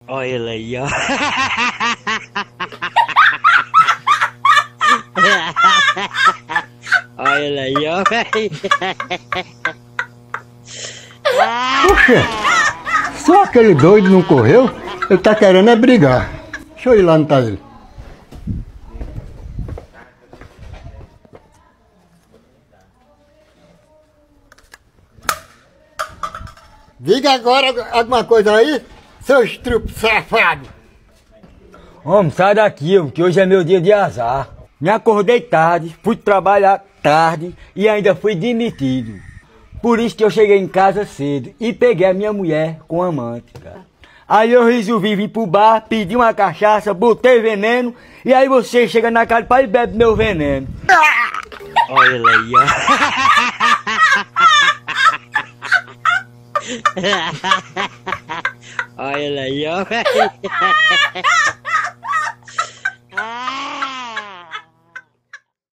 Olha ele aí, ó. Olha ele aí, ó, velho. Poxa, só aquele doido não correu? Ele tá querendo é brigar. Deixa eu ir lá, não tá ele. Diga agora alguma coisa aí, seu estrupo safado. Homem, sai daqui, homem, que hoje é meu dia de azar. Me acordei tarde, fui trabalhar tarde e ainda fui demitido. Por isso que eu cheguei em casa cedo e peguei a minha mulher com amante, cara. Aí eu resolvi vir pro bar, pedi uma cachaça, botei veneno e aí você chega na casa e bebe meu veneno. Olha ele aí, ó. Olha ele aí, ó, velho.